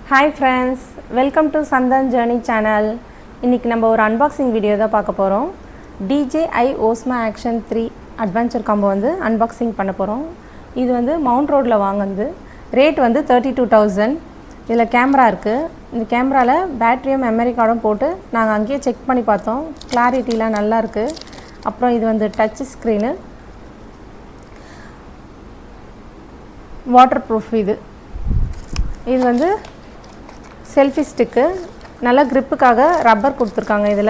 Hi friends, welcome to Sandhan Journey channel. இன்னைக்கு நம்ம ஒரு unboxing video தான் பார்க்க போறோம். DJI osmo action 3 adventure combo வந்து unboxing பண்ண போறோம். இது வந்து Mount Roadல வாங்குனது. ரேட் வந்து 32000. இதுல கேமரா இருக்கு. இந்த கேமரால பேட்டரியும் மெமரி கார்டும் போட்டு நாங்க அங்கேயே செக் பண்ணி பார்த்தோம். கிளாரிட்டிலாம் நல்லா இருக்கு. அப்புறம் இது வந்து டச் ஸ்கிரீன். வாட்டர்ப்ரூஃப் இது வந்து செல்ஃபி ஸ்டிக்கு நல்ல கிரிப்புக்காக ரப்பர் கொடுத்துருக்காங்க இதில்.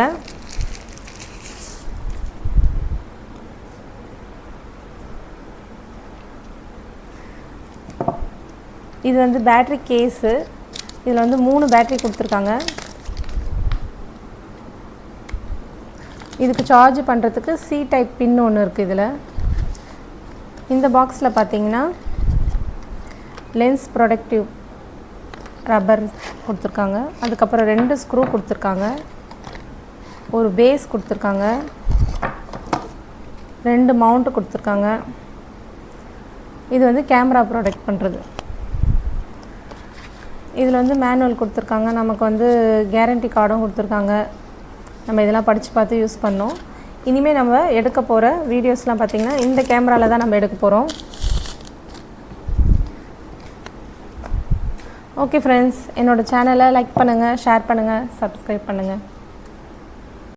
இது வந்து பேட்டரி கேஸு. இதில் வந்து 3 பேட்டரி கொடுத்துருக்காங்க. இதுக்கு சார்ஜ் பண்ணுறதுக்கு சி டைப் பின் ஒன்று இருக்குது இதில். இந்த பாக்ஸில் பார்த்தீங்கன்னா லென்ஸ் ப்ரொடக்டிவ் ரப்பர் கொடுத்துருக்காங்க. அதுக்கப்புறம் 2 ஸ்க்ரூ கொடுத்துருக்காங்க. ஒரு பேஸ் கொடுத்துருக்காங்க. 2 மவுண்ட் கொடுத்துருக்காங்க. இது வந்து கேமரா ப்ரொடெக்ட் பண்ணுறது. இதில் வந்து மேனுவல் கொடுத்துருக்காங்க. நமக்கு வந்து கேரண்டி கார்டும் கொடுத்துருக்காங்க. நம்ம இதெல்லாம் படித்து பார்த்து யூஸ் பண்ணோம். இனிமேல் நம்ம எடுக்க போகிற வீடியோஸ்லாம் பார்த்திங்கன்னா இந்த கேமராவில் தான் நம்ம எடுக்க போகிறோம். ஓகே ஃப்ரெண்ட்ஸ், என்னோடய சேனலை லைக் பண்ணுங்கள், ஷேர் பண்ணுங்கள், சப்ஸ்கிரைப் பண்ணுங்கள்.